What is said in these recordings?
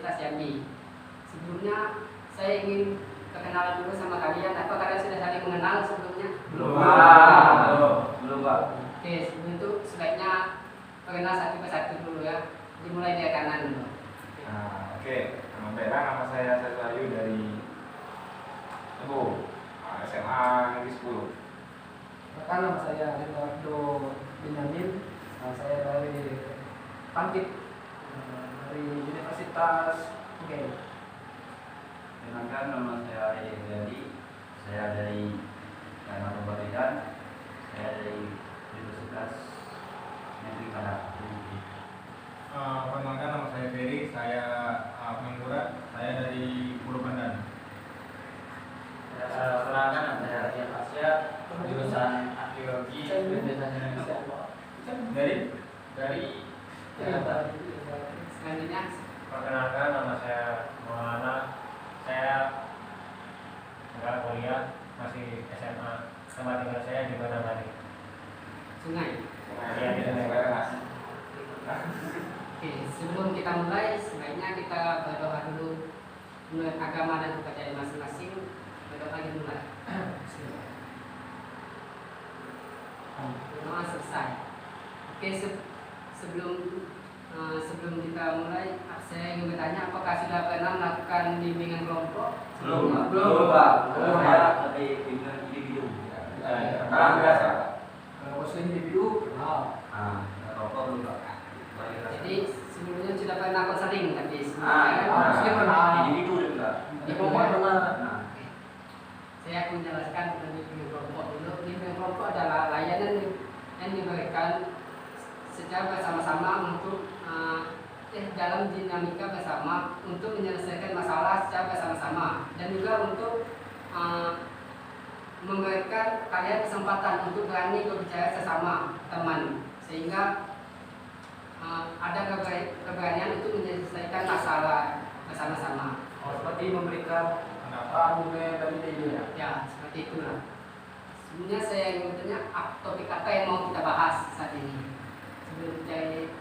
Universitas Jambi. Sebelumnya saya ingin perkenalan dulu sama kalian. Apa kalian sudah saling mengenal sebelumnya? Belum Pak. Oke, sebelum itu sebaiknya perkenal satu persatu dulu ya. Dimulai dari kanan dulu. Oke, nama Pera, nama saya Satrio dari Teguh, SMA Negeri 10. Perkenalkan, nama saya Leonardo Benyamin. Saya dari Pangkit dari Universitas UGM. Perkenalkan, nama saya Edi. Saya dari Karena Pemberian. Saya dari Universitas Negeri Padang. Perkenalkan, nama saya Ferry. Saya pengangguran. Saya dari Pulau Pandan. Perkenalkan, nama saya Rian Pasya, jurusan Arkeologi Universitas Indonesia. Dari Selanjutnya Perkenalkan, nama saya Maulana. Saya enggak kuliah, masih SMA. Tempat tinggal saya di Banamari. Sungai. Iya, di Sungai. Oke, sebelum kita mulai, sebaiknya kita berdoa dulu menurut agama dan kepercayaan masing-masing. Berdoa dimulai. Doa selesai. Oke, sebelum kita mulai, saya ingin bertanya, apakah sudah pernah melakukan bimbingan kelompok? Belum Pak. Saya lebih bimbingan individu. Sekarang biasa. Kalau muslim individu, Rokok belum Pak. Jadi sebelumnya sudah pernah konseling tapi muslim pernah. Individu juga. Di kelompok pernah. Oke. Saya akan menjelaskan tentang bimbingan kelompok dulu. Bimbingan kelompok adalah layanan yang diberikan secara bersama-sama untuk dalam dinamika bersama untuk menyelesaikan masalah secara bersama-sama dan juga untuk memberikan kalian kesempatan untuk berani berbicara sesama teman sehingga ada keberanian untuk menyelesaikan masalah bersama-sama. Seperti memberikan argumen dan ide-ide. Ya, seperti itulah. Sebenarnya saya ingin bertanya topik apa yang mau kita bahas saat ini. Sebelum dari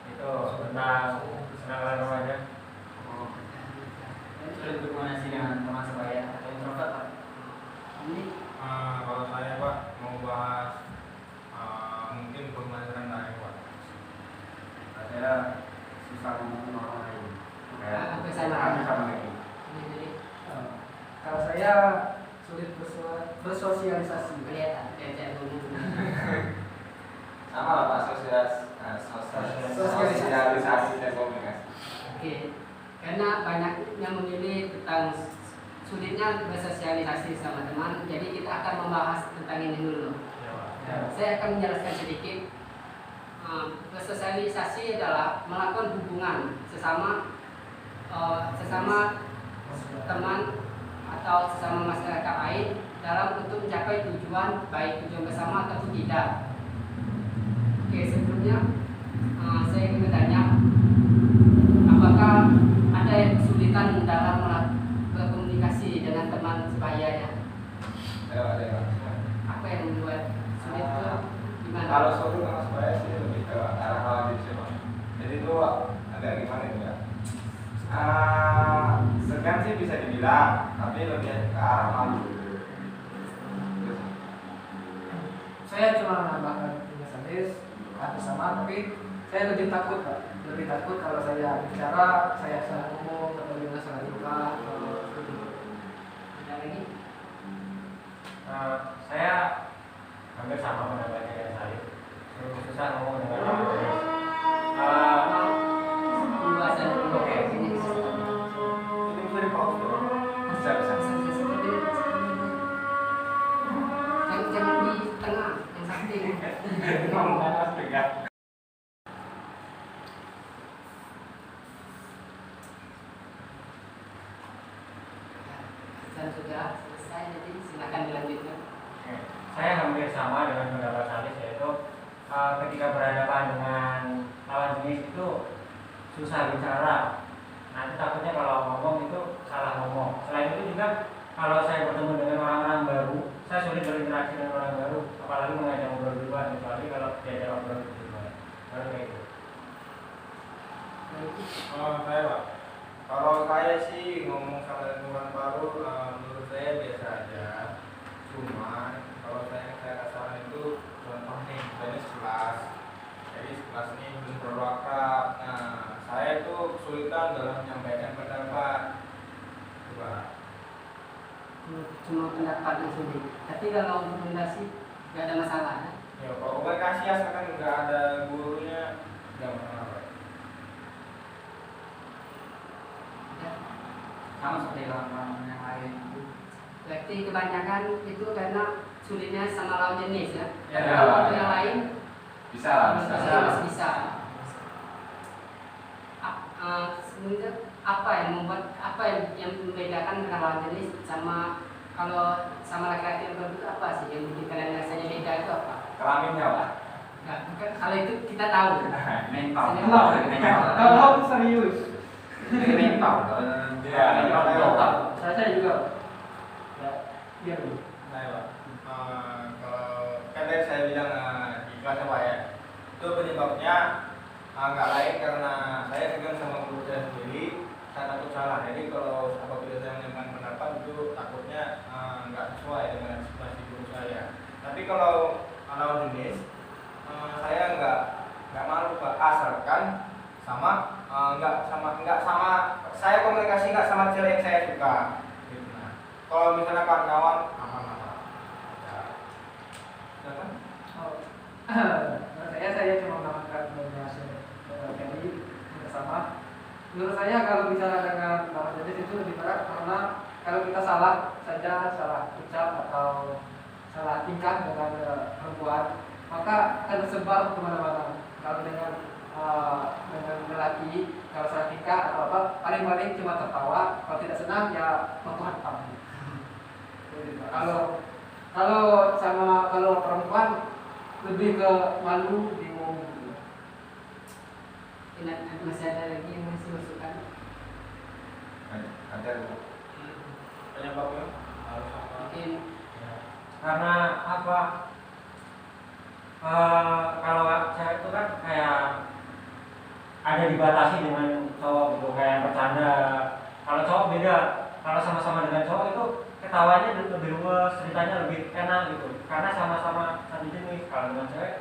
Itu tentang kesenangan remaja. Sudah berkomunikasi dengan teman sebaya atau introvert Pak? ini kalau saya Pak mau bahas mungkin pembelajaran daring Pak. Saya susah ngomong sama orang lain. Hampir sama. Jadi Kalau saya sulit bersosialisasi. kelihatan dulu. Sama lah Pak, sosialisasi dan komunikasi. Oke, karena banyak yang memilih tentang sulitnya bersosialisasi sama teman, jadi kita akan membahas tentang ini dulu. Saya akan menjelaskan sedikit. Bersosialisasi adalah melakukan hubungan sesama teman atau sesama masyarakat lain dalam untuk mencapai tujuan, baik tujuan bersama ataupun tidak. Oke, sebelumnya saya ingin bertanya, apakah ada yang kesulitan dalam berkomunikasi dengan teman sebayanya? Apa yang membuat sulit itu gimana? Kalau sulit sama sebaya sih lebih ke arah lanjut sih Pak. Jadi itu ada gimana itu ya? Segan sih bisa dibilang, tapi lebih ke arah lanjut. Saya cuma menambahkan tulis sama, tapi saya lebih takut Pak. Lebih takut kalau saya bicara, saya salah ngomong atau bagaimana salah luka. Ada lagi? Saya hampir sama pendapatnya dengan saya. Susah ngomong dengan orang lain. Pembahasan dulu. Oke. Ini Ini bisa di pause dulu. Bisa. jangan di tengah, yang samping. Ngomong panas tegak. Dan sudah selesai, jadi silakan dilanjutkan. Oke. Saya hampir sama dengan pendapat Salis, yaitu ketika berhadapan dengan lawan jenis itu susah bicara. Nanti takutnya kalau ngomong itu salah ngomong. Selain itu juga kalau saya bertemu dengan orang-orang baru, saya sulit berinteraksi dengan orang baru, apalagi mengajak ngobrol duluan, kecuali kalau diajak ngobrol duluan. baru kayak gitu. Saya Pak, kalau saya sih ngomong sama lingkungan baru, menurut saya biasa aja. Cuman kalau saya rasakan itu contoh nih, saya ini sekelas, jadi sekelas ini belum terlalu akrab. Nah, saya itu kesulitan dalam menyampaikan pendapat. Coba. Cuma pendapatnya sendiri. Tapi kalau untuk rekomendasi nggak ada masalah. Ya. Ya, kalau komunikasi asalkan nggak ada gurunya, nggak masalah. Ya. Sama seperti lawan yang lain. Berarti kebanyakan itu karena sulitnya sama lawan jenis ya. Ya. Kalau yang lain Bisa lah, bisa. masih bisa. Sebenarnya apa yang membuat yang membedakan dengan lawan jenis sama kalau sama laki-laki yang berbeda, apa sih yang bikin kalian rasanya beda itu apa? Kelaminnya Pak. Nah, bukan, kalau itu kita tahu. Mental. Kalau aku serius. Mental. Ya, Mental. Saya juga. Ya, iya dulu. Nah, Pak. Kalau kan tadi saya bilang di kelas Pak ya, itu penyebabnya nggak lain karena saya segan sama guru saya sendiri, saya takut salah. Jadi kalau apabila saya menyampaikan pendapat itu takutnya nggak sesuai dengan ekspresi guru saya. Tapi kalau lawan jenis, saya nggak malu Pak, asalkan nggak sama saya komunikasi nggak sama cewek yang saya suka. Gitu. Nah, kalau misalnya kawan-kawan aman-aman. Siapa? Menurut saya cuma menambahkan komunikasi jadi bersama. Menurut saya kalau bicara dengan lawan jenis itu lebih berat karena kalau kita salah saja, salah ucap atau salah tingkah dengan perempuan, maka akan tersebar kemana-mana. Kalau dengan lelaki, kalau salah tingkah atau apa, paling-paling cuma tertawa. Kalau tidak senang ya menghantam. Kalau perempuan lebih ke malu, bingung. Masih ada lagi yang masih masukan? Ada. Penyebabnya harus apa? Mungkin Karena apa? Kalau cewek itu kan kayak ada dibatasi dengan cowok gitu, kayak bercanda. Kalau cowok beda, kalau sama-sama dengan cowok itu ketawanya lebih luas, ceritanya lebih enak gitu, karena sama-sama satu jenis. Kalau dengan cewek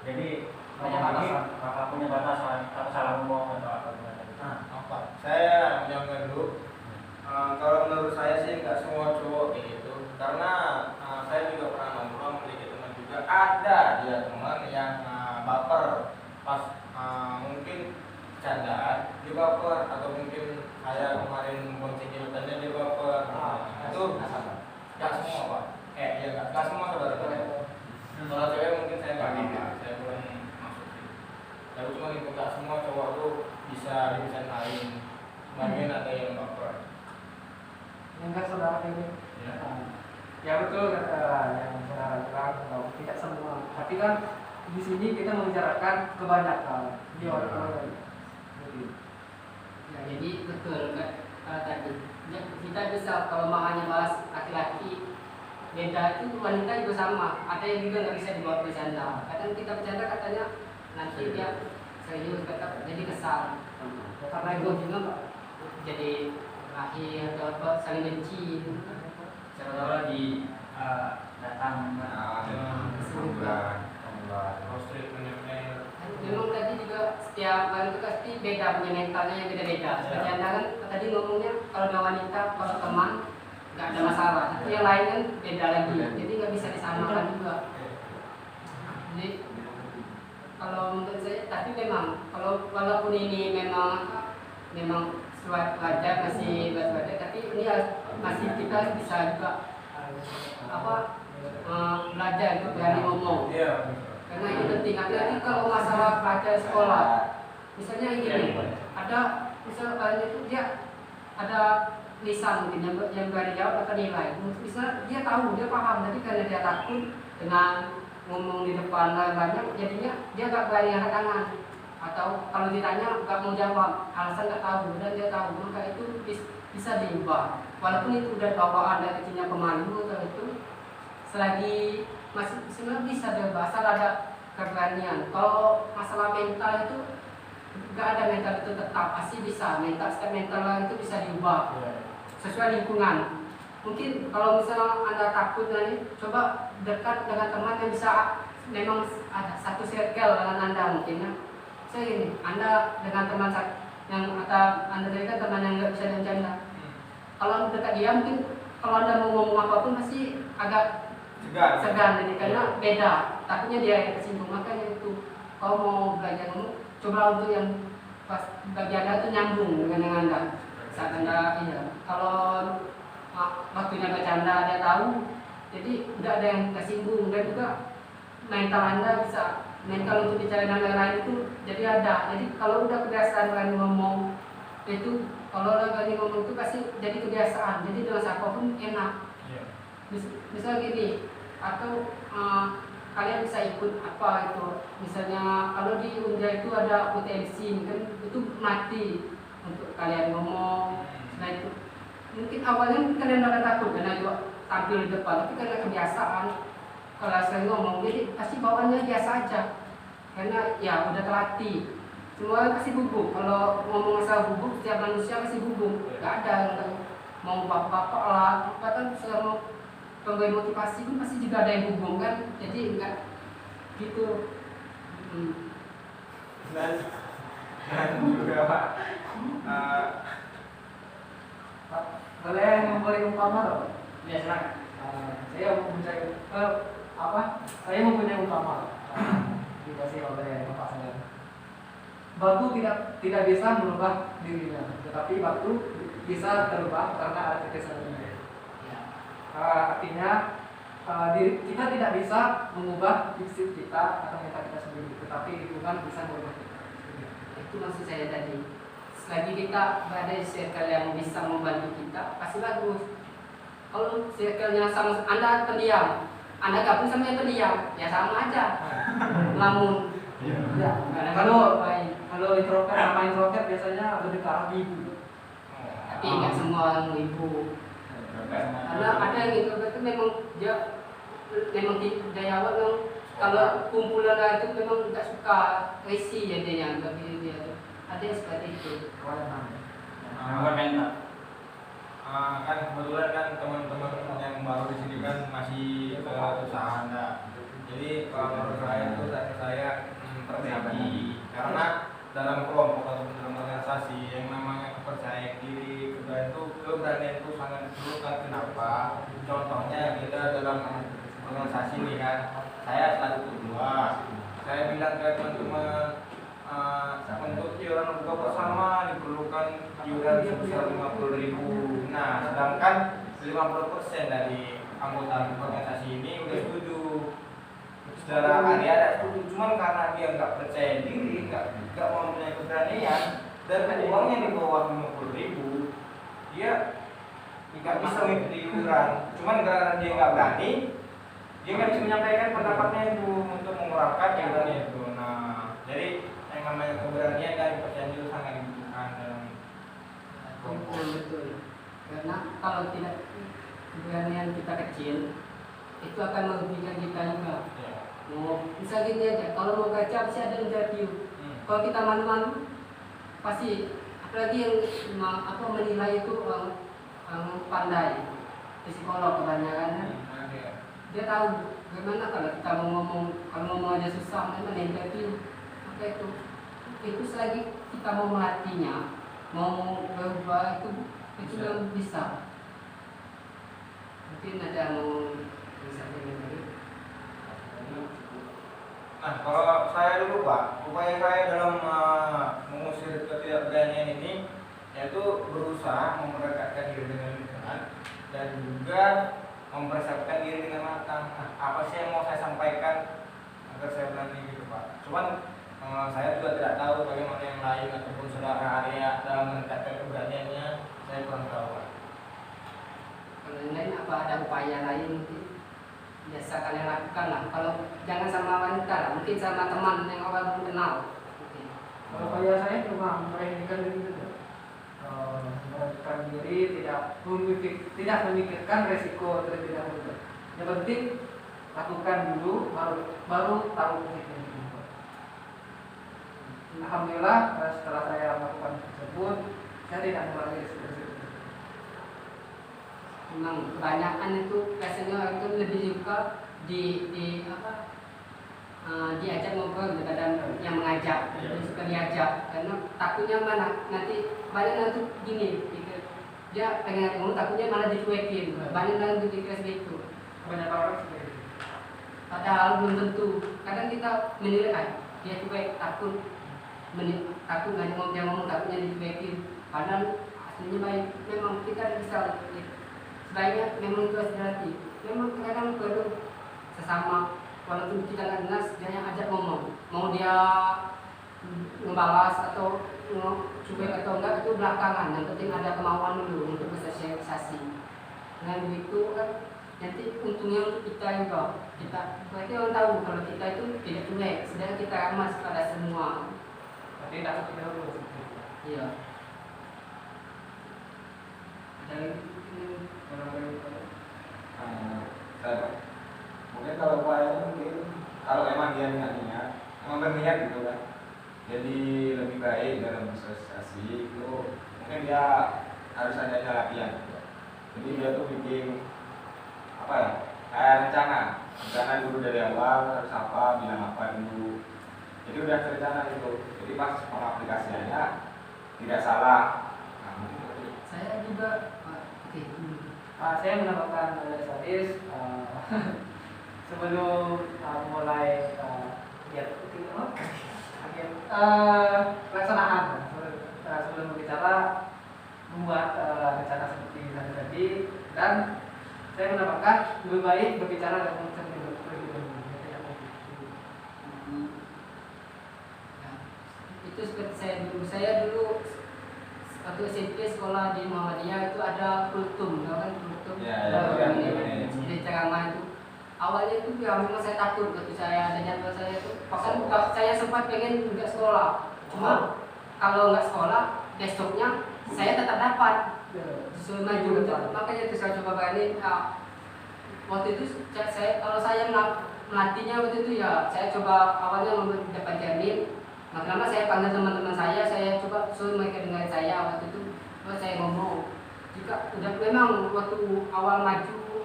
jadi Punya ngomong lagi, batasan. bakal punya batasan, atau salah ngomong atau apa gimana gitu. Apa? Saya menjawabnya dulu. Kalau menurut saya sih nggak semua cowok kayak gitu, karena saya juga pernah nongkrong memiliki teman juga, ada dia teman yang baper pas mungkin candaan dia baper, atau mungkin saya kemarin bonceng kilotannya dia baper. Itu nggak semua Pak. Ya nggak semua saudara saya. Kalau cewek mungkin saya nggak apa, saya belum masuk sih. Tapi cuma itu nggak semua cowok tuh bisa lain. Sebagian ada yang baper. Yang enggak saudara ini. Ya. Ya betul kata yang saudara bilang, kalau tidak semua. Tapi kan di sini kita membicarakan kebanyakan. Di orang ya, jadi betul kan tadi. Ya, kita bisa kalau mau hanya bahas laki-laki beda itu wanita juga sama. Ada yang juga nggak bisa dibawa bercanda. Kadang kita bercanda katanya nanti dia serius kata jadi kesal. Karena itu juga jadi lahir atau apa saling benci. Siapa tahu lagi datang Memang tadi juga setiap orang itu pasti beda punya mentalnya yang beda-beda. Bercanda kan tadi ngomongnya kalau ada wanita kalau teman nggak ada masalah. Tapi yang lain kan beda lagi. Jadi nggak bisa disamakan juga. Jadi kalau menurut saya, tapi memang kalau walaupun ini memang wajar masih wajar, tapi ini masih kita bisa juga belajar untuk berani ngomong. Iya. Karena ini penting. Apalagi kalau masalah pelajar sekolah, misalnya ini ada misalnya itu dia ada lisan mungkin yang berani jawab atau nilai. Bisa dia tahu, dia paham, tapi karena dia takut dengan ngomong di depan banyak, jadinya dia nggak berani angkat tangan. Atau kalau ditanya nggak mau jawab, alasan nggak tahu, dan dia tahu, maka itu bisa diubah. Walaupun itu udah bawaan dari kecilnya pemalu atau itu, selagi masih sebenarnya bisa diubah. Asal ada keberanian. Kalau masalah mental itu nggak ada mental itu tetap, pasti bisa mental, setiap mental itu bisa diubah sesuai lingkungan. Mungkin kalau misalnya Anda takut nanti, coba dekat dengan teman yang bisa memang ada satu circle dengan Anda mungkin ya. Saya gini, Anda dengan teman yang atau Anda kan teman yang nggak bisa bercanda. Kalau dekat dia mungkin kalau Anda mau ngomong apapun pasti agak segan ini karena beda. Takutnya dia yang tersinggung, makanya itu kalau mau belajar ngomong, coba untuk yang pas bagi Anda itu nyambung dengan yang Anda. Saat Anda iya, kalau waktunya bercanda dia tahu, jadi tidak ada yang tersinggung dan juga mental Anda bisa mental untuk bicara dengan yang lain itu jadi ada. Jadi kalau udah kebiasaan berani ngomong itu, kalau udah berani ngomong itu pasti jadi kebiasaan. Jadi dengan siapapun enak. Misal gini, atau kalian bisa ikut apa itu, misalnya kalau di Unja itu ada potensi kan itu mati untuk kalian ngomong. Nah itu mungkin awalnya kalian akan takut karena juga tampil di depan, tapi karena kebiasaan kalau sering ngomong jadi pasti bawaannya biasa aja karena ya udah terlatih. Semua pasti gugup. Kalau ngomong masalah gugup, setiap manusia pasti gugup. Gak ada yang mau bapak-bapak lah, bahkan selama pemberi motivasi pun pasti juga ada yang gugup kan. Jadi enggak gitu. Dan juga Pak, Boleh memberi umpama loh. Ya silakan. Saya mempunyai Saya mempunyai umpama dikasih oleh bapak saya. Batu tidak bisa merubah dirinya, tetapi batu bisa terubah karena ada kekesalannya. Artinya kita tidak bisa mengubah fisik kita atau mental kita sendiri, tetapi lingkungan bisa mengubah kita. Itu maksud saya tadi. Selagi kita berada di circle yang bisa membantu kita, pasti bagus. Kalau circle-nya sama Anda pendiam, Anda gabung sama yang pendiam, ya sama aja. Lamun. Ya. Kalau introvert sama introvert biasanya lebih ke arah ibu. Tapi nggak semua orang ibu. Karena ada yang introvert itu memang dia memang dari awal memang kalau kumpulan itu memang nggak suka risi jadinya bagi dia tuh. Ada yang seperti itu. Bukan mental. Kan kebetulan kan teman-teman yang baru di sini kan masih usaha Anda. Jadi kalau menurut saya itu saya perbaiki karena dalam kelompok atau dalam organisasi yang namanya kepercayaan diri, keberanian itu sangat diperlukan. Kenapa? Contohnya kita dalam organisasi ini kan, saya selalu berdua. Saya bilang ke teman-teman untuk iuran buka bersama diperlukan iuran sebesar 50.000. Nah, sedangkan 50% dari anggota organisasi ini udah setuju. Secara area ada setuju, cuman karena dia nggak percaya diri, nggak mempunyai keberanian, dan uangnya di bawah 50.000, dia nggak bisa mengikuti iuran. Cuman karena dia nggak berani, dia nggak bisa menyampaikan pendapatnya itu untuk mengurangkan iurannya itu. Nah, jadi yang namanya keberanian dan kepercayaan diri sangat dibutuhkan dalam kelompok. Betul. Karena kalau tidak keberanian kita kecil, itu akan merugikan kita juga. Mau bisa gini aja, kalau mau kerja pasti ada interview. Kalau kita malu-malu, pasti apalagi yang menilai itu orang pandai, psikolog kebanyakan. Dia tahu bagaimana kalau kita mau ngomong aja susah, memang interview. Maka itu selagi kita mau melatihnya, mau berubah itu belum bisa. Mungkin ada mau bisa lagi. Nah, kalau saya dulu Pak, upaya saya dalam mengusir ketidakberanian ini yaitu berusaha memperekatkan diri dengan lingkungan dan juga mempersiapkan diri dengan matang. Nah, apa sih yang mau saya sampaikan agar saya berani gitu Pak? Cuman saya juga tidak tahu bagaimana yang lain ataupun saudara area dalam meningkatkan keberaniannya, saya kurang tahu Pak. Kalau yang lain apa ada upaya lain mungkin biasa kalian lakukan lah. Kalau jangan sama wanita lah, mungkin sama teman yang awal belum kenal. Kalau upaya saya cuma memperhatikan diri saja. Memperhatikan diri, tidak memikirkan resiko terlebih dahulu. Yang penting lakukan dulu, baru tahu resikonya. Alhamdulillah setelah saya melakukan tersebut saya tidak mengalami seperti itu. Memang kebanyakan itu biasanya orang itu lebih suka di diajak ngobrol daripada yang mengajak. Lebih suka diajak karena takutnya mana nanti banyak nanti gini pikir, dia pengen ngomong takutnya malah dicuekin. Banyak nanti pikir seperti itu. Kebanyakan orang seperti itu. Padahal belum tentu. Kadang kita menilai dia cuek takut nggak ngomong takutnya dicuekin. Padahal aslinya baik. Memang kita bisa sebaiknya memang itu hati. Memang kadang perlu sesama walaupun kita nggak kenal dia yang ajak ngomong. Mau dia membalas atau cuek atau enggak itu belakangan. Yang penting ada kemauan dulu untuk bersosialisasi. Dengan begitu kan nanti untungnya untuk kita juga. Berarti orang tahu kalau kita itu tidak cuek, sedang kita ramah pada semua. Tapi takut tidak dulu. Iya. Dan Saya mungkin kalau upaya mungkin kalau emang dia niat emang berniat gitu kan, jadi lebih baik dalam bersosialisasi itu mungkin dia harus ada latihan gitu. Jadi dia tuh bikin apa ya, kayak rencana dulu dari awal harus apa, bilang apa dulu, jadi udah terencana gitu, jadi pas pengaplikasiannya tidak salah. Nah, mungkin seperti itu. saya juga Saya mendapatkan sadis sebelum mulai pelaksanaan sebelum berbicara membuat rencana seperti tadi dan saya mendapatkan lebih baik berbicara dengan terlebih dahulu. itu seperti saya dulu waktu SMP sekolah di Muhammadiyah itu ada kultum, kan kultum di ceramah itu. Awalnya itu ya memang saya takut waktu saya ada jadwal saya itu. Bahkan saya sempat pengen nggak sekolah. Cuma kalau nggak sekolah besoknya saya tetap dapat sesuai maju. Makanya itu saya coba berani. Waktu itu kalau saya melatihnya waktu itu ya saya coba awalnya dapat jamin. Lama-lama saya panggil teman-teman saya coba suruh mereka dengar saya waktu itu. Saya ngomong, jika udah memang waktu awal maju,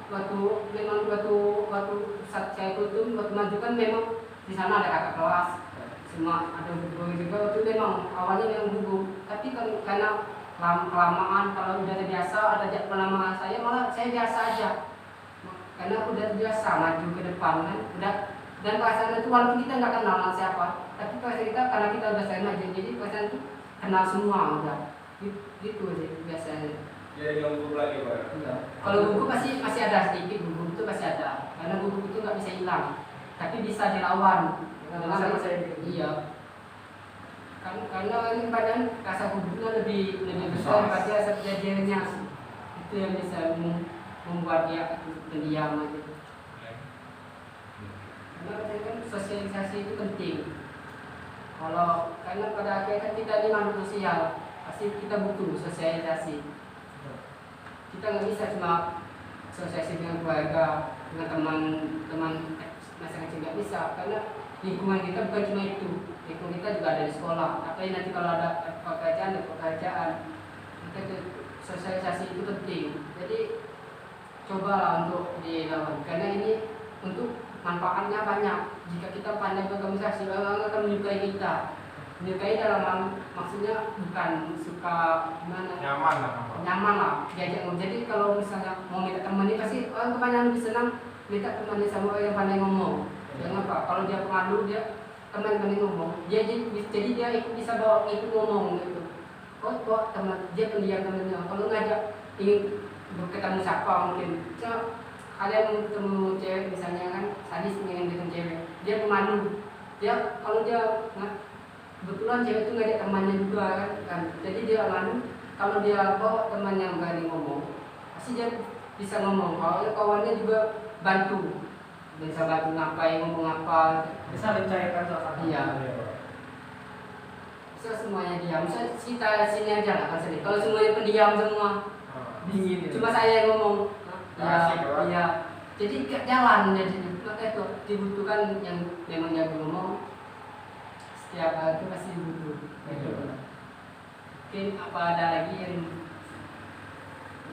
waktu saat saya kultum, waktu maju kan memang di sana ada kakak kelas, semua ada guru juga. Waktu memang awalnya memang gugup, tapi karena kelamaan kalau udah terbiasa ada penamaan saya malah saya biasa aja, karena udah biasa maju ke depan kan, udah. Dan perasaan itu walaupun kita nggak kenal siapa, tapi perasaan kita karena kita udah sering aja, jadi perasaan itu kenal semua udah. Gitu aja biasanya. Jadi gugup lagi Pak. Iya. Kalau gugup masih ada sedikit, gugup itu masih ada, karena gugup itu nggak bisa hilang, tapi bisa dilawan. Iya. Karena ini kadang rasa gugupnya lebih besar daripada rasa kejadiannya. Itu yang bisa membuat dia pendiam aja. Karena kan sosialisasi itu penting. Karena pada akhirnya kita ini makhluk sosial, pasti kita butuh sosialisasi. Kita nggak bisa cuma sosialisasi dengan keluarga, dengan teman-teman masa kecil, nggak bisa. Karena lingkungan kita bukan cuma itu, lingkungan kita juga ada di sekolah. Apalagi nanti kalau ada pekerjaan, maka sosialisasi itu penting. Jadi cobalah untuk dilakukan, karena ini untuk manfaatnya banyak. Jika kita pandai berkomunikasi, orang akan menyukai kita. Menyukai dalam maksudnya bukan suka gimana? Nyaman lah diajak ngomong. Jadi kalau misalnya mau minta teman ini pasti orang kebanyakan lebih senang minta temannya sama orang yang pandai ngomong. Jangan apa? Kalau dia pemalu dia teman pandai ngomong. Jadi dia bisa ikut ngomong gitu. Kok teman dia pendiam temannya. Kalau ngajak ingin berketemu siapa mungkin. Kalian ketemu cewek misalnya kan, sadis ingin ketemu cewek, dia pemalu, dia kalau dia kebetulan cewek itu ngajak temannya juga kan, jadi dia malu. Kalau dia bawa teman yang berani ngomong, pasti dia bisa ngomong. Kalau kawannya juga bisa bantu ngapain, ngomong apa, Bisa mencairkan suasana. Iya. Bisa semuanya diam. Bisa kita sini aja lah kan sini. Kalau semuanya pendiam semua, Dingin. cuma saya yang ngomong. Asik, Pak. Iya. Jadi jalan jadi maka itu dibutuhkan yang memang jago ngomong. setiap hal itu pasti butuh. Mungkin apa ada lagi yang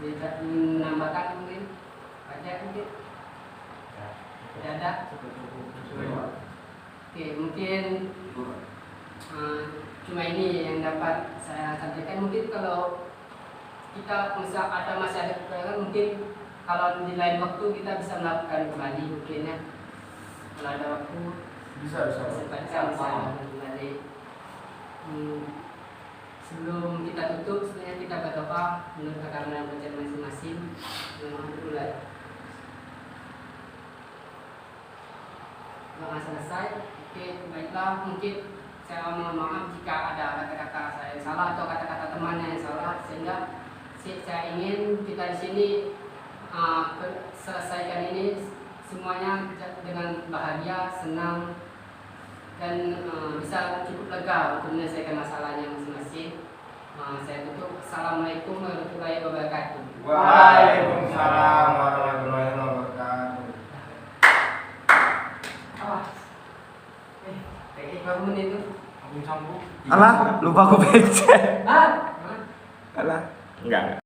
bisa menambahkan mungkin? Banyak mungkin? Tidak ada? Oke, mungkin cuma ini yang dapat saya sampaikan. Mungkin kalau kita masih ada kekurangan, mungkin kalau di lain waktu kita bisa melakukan kembali mungkin ya. Kalau ada waktu Bisa. bisa melakukan kembali. Sebelum kita tutup, sebenarnya kita berdoa menurut kekaruniaan bacaan masing-masing. Alhamdulillah. Doa selesai. Oke, baiklah, mungkin saya mohon maaf jika ada kata-kata saya yang salah atau kata-kata temannya yang salah, sehingga saya ingin kita di sini selesaikan ini semuanya dengan bahagia, senang, dan bisa cukup lega untuk menyelesaikan masalahnya masing-masing. Saya tutup. Assalamualaikum warahmatullahi wabarakatuh. Waalaikumsalam warahmatullahi wabarakatuh. Bangun itu. Alah, lupa aku becek. Ah, Alah, enggak.